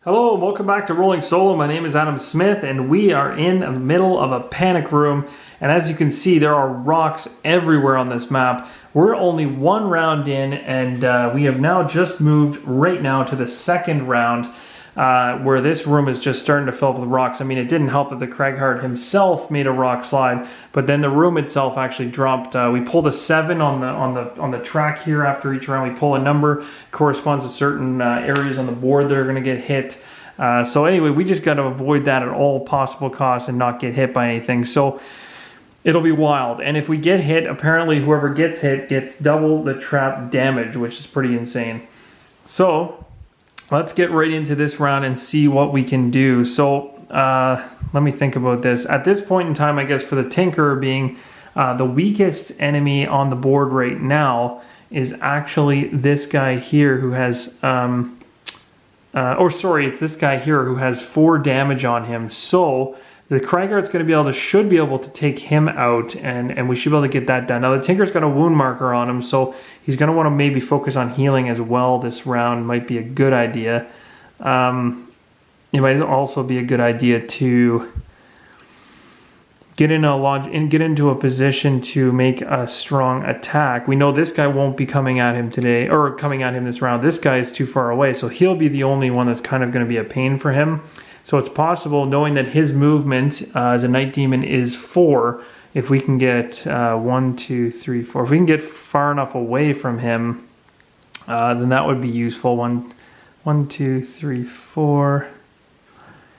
Hello and welcome back to Rolling Solo. My name is Adam Smith and we are in the middle of a panic room, and as you can see there are rocks everywhere on this map. We're only one round in and we have now just moved right now to the second round where this room is just starting to fill up with rocks. I mean, it didn't help that the Craighart himself made a rock slide, but then the room itself actually dropped. We pulled a 7 on the track here. After each round we pull a number corresponds to certain areas on the board that are going to get hit. So anyway, we just got to avoid that at all possible costs and not get hit by anything. So it'll be wild. And if we get hit, apparently whoever gets hit gets double the trap damage, which is pretty insane. So let's get right into this round and see what we can do. So let me think about this. At this point in time, I guess for the Tinkerer being the weakest enemy on the board right now is actually this guy here who has, it's this guy here who has 4 damage on him. So the Craigart's going to be able to, should be able to take him out, and we should be able to get that done. Now the Tinker's got a wound marker on him, so he's going to want to maybe focus on healing as well this round. Might be a good idea. It might also be a good idea to get into a position to make a strong attack. We know this guy won't be coming at him today, or coming at him this round. This guy is too far away, so he'll be the only one that's kind of going to be a pain for him. So it's possible, knowing that his movement as a Night Demon is 4, if we can get 1, 2, 3, 4, if we can get far enough away from him, then that would be useful. 1, 2, 3, 4.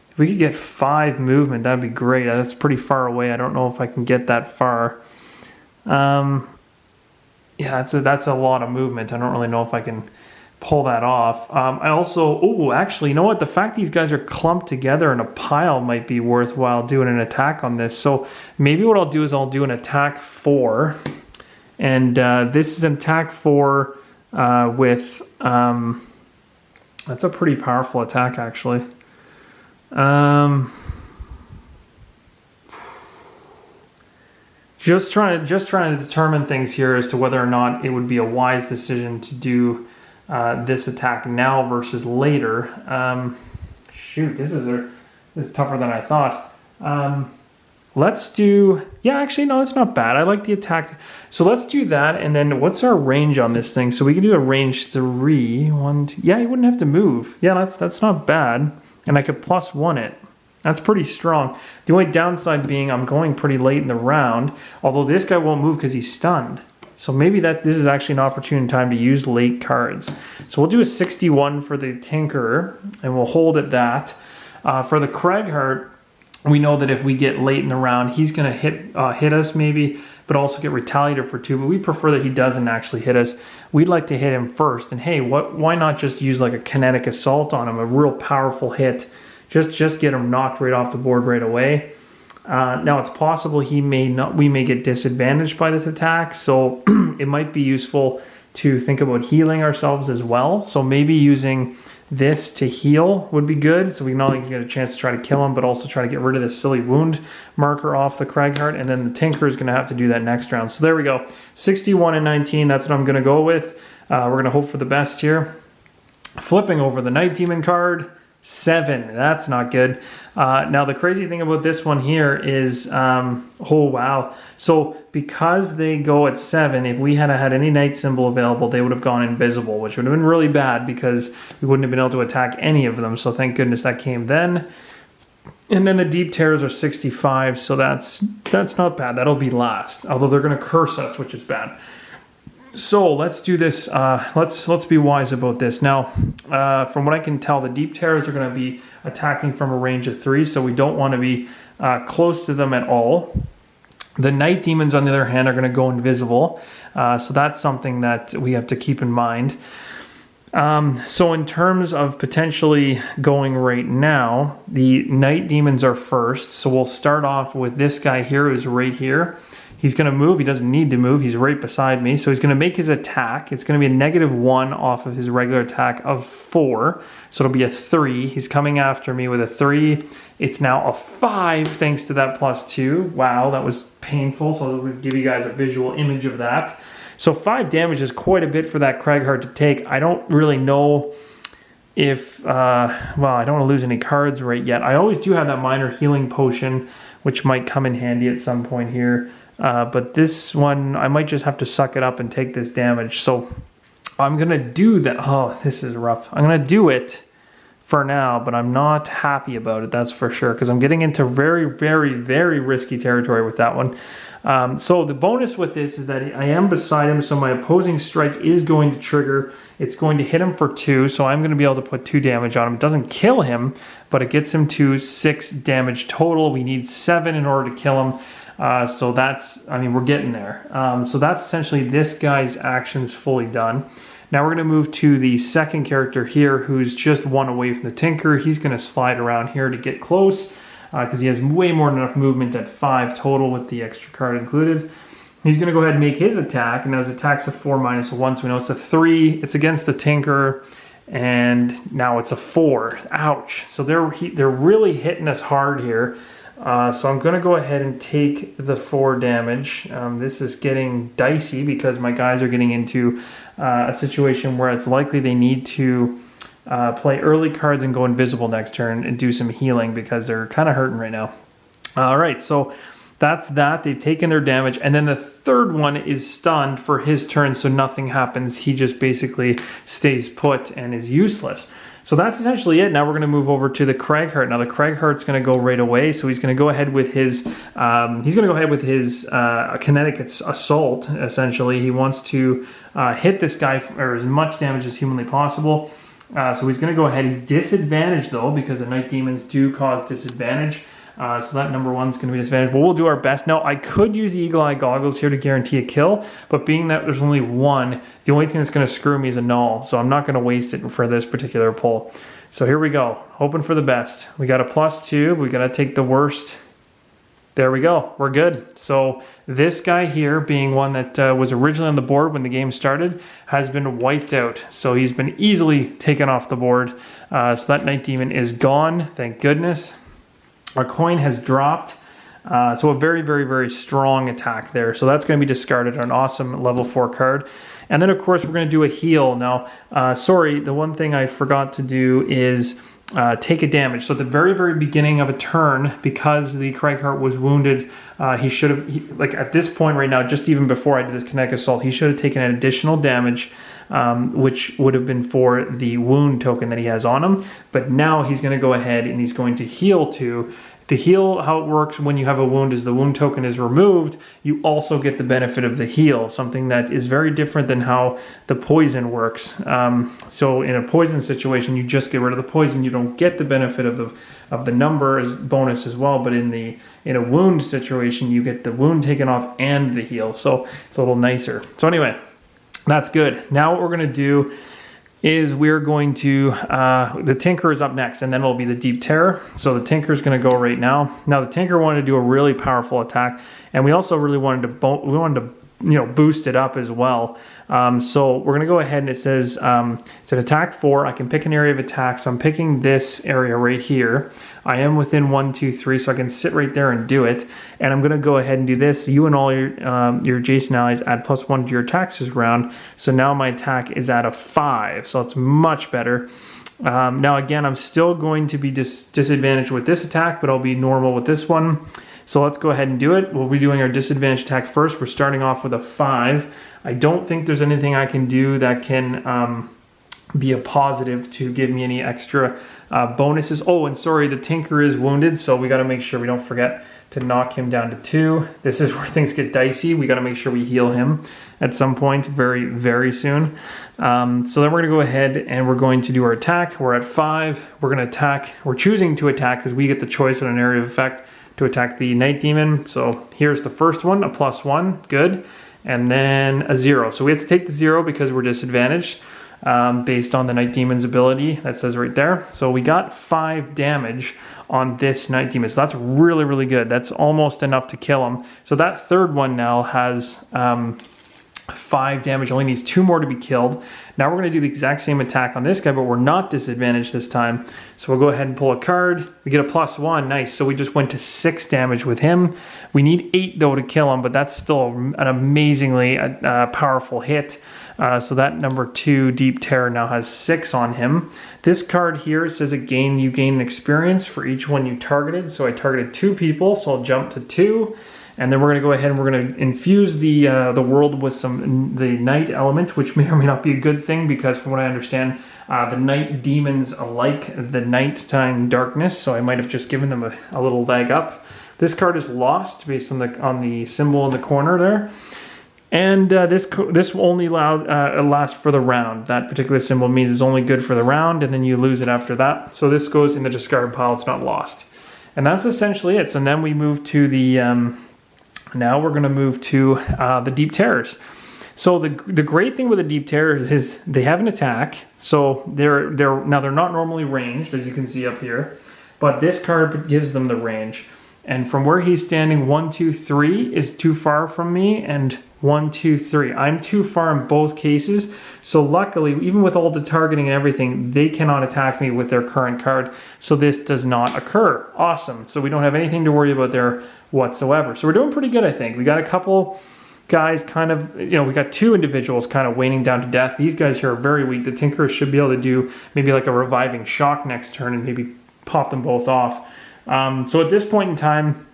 If we could get 5 movement, that'd be great. That's pretty far away. I don't know if I can get that far. Yeah, that's a lot of movement. I don't really know if I can pull that off. I also, actually, you know what? The fact these guys are clumped together in a pile might be worthwhile doing an attack on this. So maybe what I'll do is I'll do an attack 4. And this is an attack 4 with, that's a pretty powerful attack, actually. Just trying to determine things here as to whether or not it would be a wise decision to do this attack now versus later. Shoot, this is tougher than I thought. Let's do, yeah, actually, no, it's not bad. I like the attack. So let's do that, and then what's our range on this thing? So we can do a range 3. 1, 2, yeah, you wouldn't have to move. Yeah, that's not bad. And I could +1 it. That's pretty strong. The only downside being I'm going pretty late in the round, although this guy won't move because he's stunned. So maybe this is actually an opportune time to use late cards. So we'll do a 61 for the Tinkerer, and we'll hold at that. For the Craighart, we know that if we get late in the round, he's going to hit us maybe, but also get retaliated for 2. But we prefer that he doesn't actually hit us. We'd like to hit him first. And hey, why not just use like a kinetic assault on him, a real powerful hit? Just get him knocked right off the board right away. Now it's possible we may get disadvantaged by this attack, so it might be useful to think about healing ourselves as well. So maybe using this to heal would be good, so we not only get a chance to try to kill him, but also try to get rid of this silly wound marker off the Craighart, and then the Tinker is going to have to do that next round. So there we go, 61 and 19, that's what I'm going to go with. We're going to hope for the best here. Flipping over the Night Demon card, 7, that's not good. Now the crazy thing about this one here is, oh wow. So because they go at 7, if we had had any night symbol available, they would have gone invisible, which would have been really bad because we wouldn't have been able to attack any of them. So thank goodness that came then. And then the Deep Terrors are 65, so that's not bad. That'll be last, although they're going to curse us, which is bad. So let's do this. Let's be wise about this. Now, from what I can tell, the Deep Terrors are going to be attacking from a range of 3, so we don't want to be close to them at all. The Night Demons, on the other hand, are going to go invisible, so that's something that we have to keep in mind. So in terms of potentially going right now, the Night Demons are first, so we'll start off with this guy here who's right here. He's going to move. He doesn't need to move. He's right beside me. So he's going to make his attack. It's going to be a -1 off of his regular attack of 4. So it'll be a 3. He's coming after me with a 3. It's now a 5 thanks to that +2. Wow, that was painful. So we'll give you guys a visual image of that. So 5 damage is quite a bit for that Craighart to take. I don't really know if, well, I don't want to lose any cards right yet. I always do have that minor healing potion, which might come in handy at some point here. But this one, I might just have to suck it up and take this damage. So I'm going to do that. Oh, this is rough. I'm going to do it for now, but I'm not happy about it, that's for sure, because I'm getting into very, very, very risky territory with that one. So the bonus with this is that I am beside him, so my opposing strike is going to trigger. It's going to hit him for 2, so I'm going to be able to put 2 damage on him. It doesn't kill him, but it gets him to 6 damage total. We need 7 in order to kill him. So that's, I mean, we're getting there. So that's essentially this guy's actions fully done. Now we're going to move to the second character here, who's just 1 away from the Tinker. He's going to slide around here to get close, because he has way more than enough movement at 5 total with the extra card included. He's going to go ahead and make his attack, and now his attack's a 4 minus 1, so we know it's a 3. It's against the Tinker, and now it's a 4. Ouch. So they're really hitting us hard here. So I'm going to go ahead and take the 4 damage. This is getting dicey because my guys are getting into a situation where it's likely they need to play early cards and go invisible next turn and do some healing because they're kind of hurting right now. All right, so that's that. They've taken their damage. And then the third one is stunned for his turn, so nothing happens. He just basically stays put and is useless. So that's essentially it. Now we're going to move over to the Cragheart. Now the Cragheart's going to go right away. So he's going to go ahead with his kinetic assault. Essentially, he wants to hit this guy for as much damage as humanly possible. So he's going to go ahead. He's disadvantaged though because the Night Demons do cause disadvantage. So that number 1 is going to be disadvantaged. But we'll do our best. Now, I could use the Eagle Eye Goggles here to guarantee a kill, but being that there's only 1, the only thing that's going to screw me is a null. So I'm not going to waste it for this particular pull. So here we go. Hoping for the best. We got a +2. We got to take the worst. There we go. We're good. So this guy here, being one that was originally on the board when the game started, has been wiped out. So he's been easily taken off the board. So that Night Demon is gone. Thank goodness. Our coin has dropped, so a very, very, very strong attack there. So that's going to be discarded, an awesome level 4 card. And then, of course, we're going to do a heal. Now, sorry, the one thing I forgot to do is take a damage. So at the very, very beginning of a turn, because the Cragheart was wounded, he should have, like at this point right now, just even before I did this kinetic assault, he should have taken an additional damage, which would have been for the wound token that he has on him. But now he's going to go ahead and he's going to heal 2. To heal, how it works when you have a wound is the wound token is removed. You also get the benefit of the heal, something that is very different than how the poison works. So in a poison situation, you just get rid of the poison. You don't get the benefit of the number as bonus as well. But in a wound situation, you get the wound taken off and the heal. So it's a little nicer. So anyway, that's good. Now what we're going to do is we're going to, the Tinker is up next, and then it'll be the Deep Terror. So the Tinker is going to go right now. Now the Tinker wanted to do a really powerful attack, and we also really wanted to boost it up as well. So we're going to go ahead and it says it's an attack 4. I can pick an area of attack. So I'm picking this area right here. I am within 1, 2, 3, so I can sit right there and do it. And I'm going to go ahead and do this. You and all your Jason allies add +1 to your attacks this round. So now my attack is at a 5. So it's much better. Now again, I'm still going to be disadvantaged with this attack, but I'll be normal with this one. So let's go ahead and do it. We'll be doing our disadvantage attack first. We're starting off with a 5. I don't think there's anything I can do that can be a positive to give me any extra bonuses. Oh, and sorry, the Tinker is wounded, so we got to make sure we don't forget to knock him down to 2. This is where things get dicey. We got to make sure we heal him at some point very, very soon. So then we're going to go ahead and we're going to do our attack. We're at 5. We're going to attack. We're choosing to attack because we get the choice on an area of effect to attack the Night Demon. So here's the first one, a +1, good. And then a 0. So we have to take the 0 because we're disadvantaged based on the Night Demon's ability. That says right there. So we got 5 damage on this Night Demon. So that's really, really good. That's almost enough to kill him. So that third one now has 5 damage, only needs 2 more to be killed. Now we're going to do the exact same attack on this guy, but we're not disadvantaged this time. So we'll go ahead and pull a card. We get a +1, nice. So we just went to 6 damage with him. We need 8 though to kill him, but that's still an amazingly powerful hit. So that number 2 Deep Terror now has 6 on him. This card here, it says you gain an experience for each one you targeted. So I targeted 2 people, so I'll jump to 2. And then we're going to go ahead and we're going to infuse the world with the night element, which may or may not be a good thing because from what I understand, the night demons like the nighttime darkness. So I might have just given them a little leg up. This card is lost based on the symbol in the corner there. And this will only last for the round. That particular symbol means it's only good for the round, and then you lose it after that. So this goes in the discard pile. It's not lost. And that's essentially it. So then we move to the... now we're going to move to the Deep Terrors. So the great thing with the Deep Terrors is they have an attack. So they're not normally ranged, as you can see up here. But this card gives them the range. And from where he's standing, 1, 2, 3 is too far from me, and 1, 2, 3. I'm too far in both cases. So luckily, even with all the targeting and everything, they cannot attack me with their current card. So this does not occur. Awesome. So we don't have anything to worry about there whatsoever. So we're doing pretty good, I think. We got a couple guys kind of, we got 2 individuals kind of waning down to death. These guys here are very weak. The Tinkerer should be able to do maybe like a reviving shock next turn and maybe pop them both off. So at this point in time,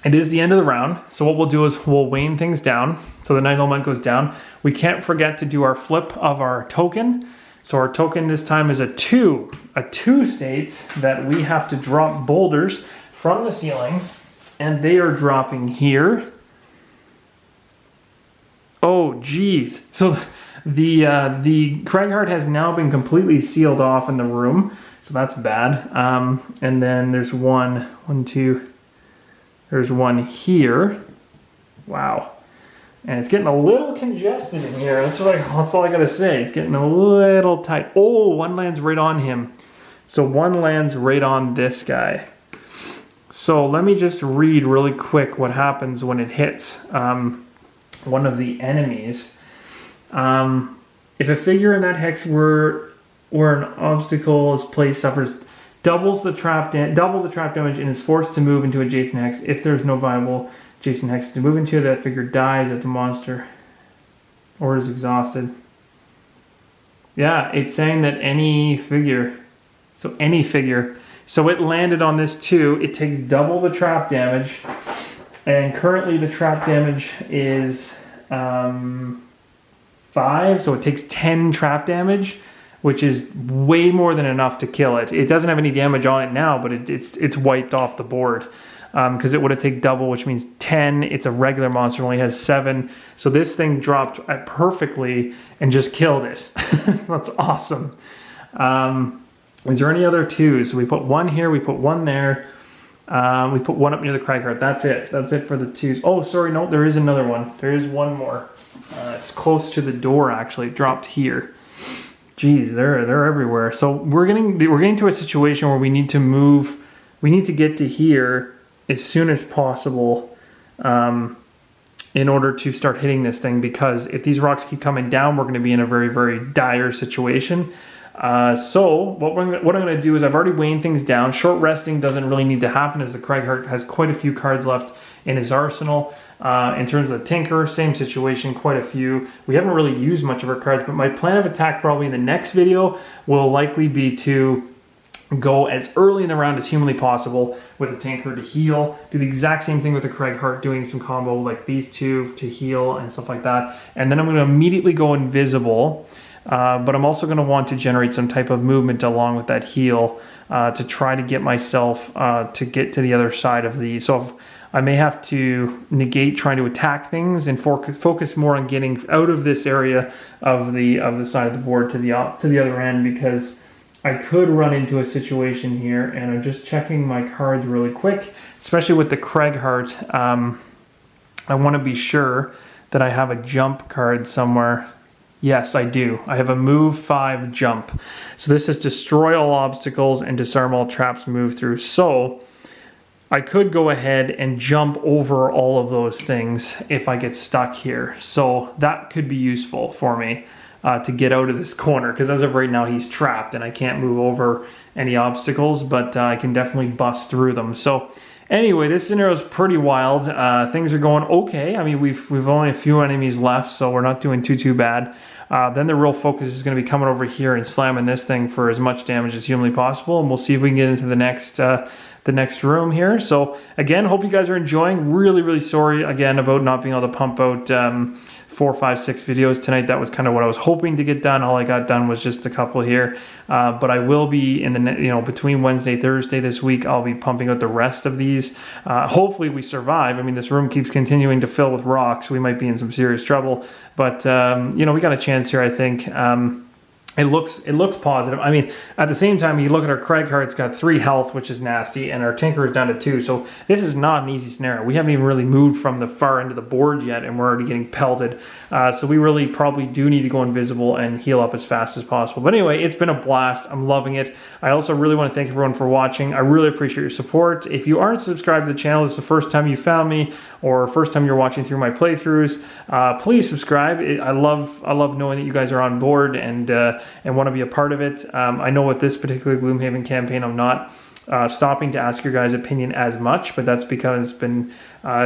it is the end of the round. So what we'll do is we'll wane things down. So the night element goes down. We can't forget to do our flip of our token. So our token this time is a 2. A 2 states that we have to drop boulders from the ceiling, and they are dropping here. Oh, geez. So the Cragheart has now been completely sealed off in the room. So that's bad. And then there's one, two. There's one here. Wow. And it's getting a little congested in here. That's all I gotta say. It's getting a little tight. Oh, one lands right on him. So one lands right on this guy. So let me just read really quick what happens when it hits one of the enemies. If a figure in that hex where an obstacle is placed suffers double the trap damage and is forced to move into adjacent hex. If there's no viable adjacent hex to move into, that figure dies as a monster or is exhausted. Yeah, it's saying that any figure. So it landed on this too. It takes double the trap damage, and currently the trap damage is 5, so it takes 10 trap damage, which is way more than enough to kill it. It doesn't have any damage on it now, but it's wiped off the board because it would have taken double, which means 10. It's a regular monster, only has 7. So this thing dropped perfectly and just killed it. That's awesome. Is there any other 2s? So we put 1 here, we put 1 there. We put 1 up near the Cragheart. That's it. That's it for the 2s. Oh, sorry, no, there is another one. There is one more. It's close to the door, actually. It dropped here. Geez, they're everywhere. So we're getting to a situation where we need to move. We need to get to here as soon as possible in order to start hitting this thing, because if these rocks keep coming down, we're going to be in a very, very dire situation. So what I'm going to do is I've already weighed things down. Short resting doesn't really need to happen as the Cragheart has quite a few cards left in his arsenal. In terms of the Tinker, same situation, quite a few. We haven't really used much of our cards, but my plan of attack probably in the next video will likely be to go as early in the round as humanly possible with the Tinker to heal. Do the exact same thing with the Cragheart, doing some combo like these 2 to heal and stuff like that. And then I'm going to immediately go invisible. But I'm also going to want to generate some type of movement along with that heal to try to get myself to get to the other side of the... So I may have to negate trying to attack things and focus more on getting out of this area of the side of the board to the other end, because I could run into a situation here, and I'm just checking my cards really quick, especially with the Cragheart. I want to be sure that I have a jump card somewhere. Yes, I do. I have a move 5 jump. So this is destroy all obstacles and disarm all traps moved through. So I could go ahead and jump over all of those things if I get stuck here. So that could be useful for me to get out of this corner, because as of right now he's trapped and I can't move over any obstacles, but I can definitely bust through them. So anyway, this scenario is pretty wild. Things are going okay. I mean, we've only a few enemies left, so we're not doing too bad. then the real focus is going to be coming over here and slamming this thing for as much damage as humanly possible, and we'll see if we can get into the next room here. So again, hope you guys are enjoying. Really sorry again about not being able to pump out 4, 5, 6 videos tonight. That was kind of what I was hoping to get done. All I got done was just a couple here, but I will be in the between Wednesday, Thursday this week, I'll be pumping out the rest of these. Hopefully we survive. I mean, this room keeps continuing to fill with rocks. We might be in some serious trouble, but we got a chance here, I think. It looks positive. I mean, at the same time, you look at our Craig card, it's got 3 health, which is nasty, and our Tinker is down to 2. So this is not an easy scenario. We haven't even really moved from the far end of the board yet, and we're already getting pelted. So we really probably do need to go invisible and heal up as fast as possible. But anyway, it's been a blast. I'm loving it. I also really want to thank everyone for watching. I really appreciate your support. If you aren't subscribed to the channel, it's the first time you found me, or first time you're watching through my playthroughs, please subscribe. I love knowing that you guys are on board and want to be a part of it. I know with this particular Gloomhaven campaign, I'm not stopping to ask your guys' opinion as much, but that's because it's been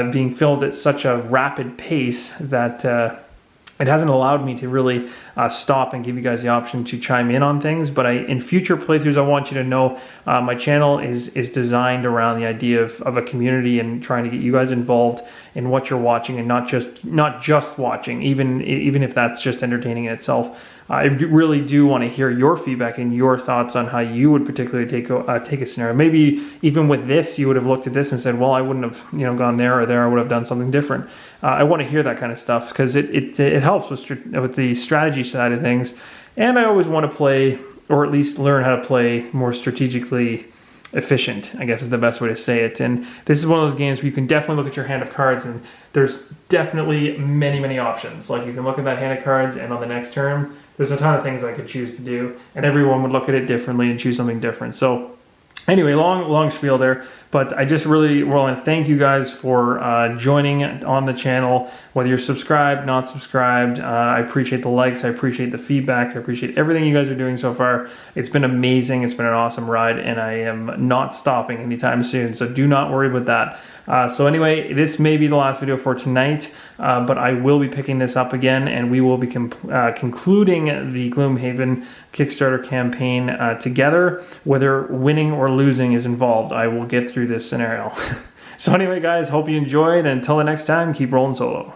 being filled at such a rapid pace that it hasn't allowed me to really stop and give you guys the option to chime in on things. But in future playthroughs, I want you to know my channel is designed around the idea of a community and trying to get you guys involved in what you're watching, and not just watching, even if that's just entertaining in itself. I really do want to hear your feedback and your thoughts on how you would particularly take a scenario. Maybe even with this, you would have looked at this and said, well, I wouldn't have gone there or there. I would have done something different. I want to hear that kind of stuff, because it helps with the strategy side of things. And I always want to play, or at least learn how to play more strategically efficient, I guess is the best way to say it. And this is one of those games where you can definitely look at your hand of cards, and there's definitely many options. Like, you can look at that hand of cards, and on the next turn, there's a ton of things I could choose to do, and everyone would look at it differently and choose something different. So anyway, long spiel there, but I just really want to thank you guys for joining on the channel, whether you're subscribed, not subscribed. I appreciate the likes, I appreciate the feedback, I appreciate everything you guys are doing so far. It's been amazing, it's been an awesome ride, and I am not stopping anytime soon, so do not worry about that. So anyway, this may be the last video for tonight, but I will be picking this up again, and we will be concluding the Gloomhaven Kickstarter campaign together. Whether winning or losing is involved, I will get through this scenario. So anyway, guys, hope you enjoyed, and until the next time, keep rolling solo.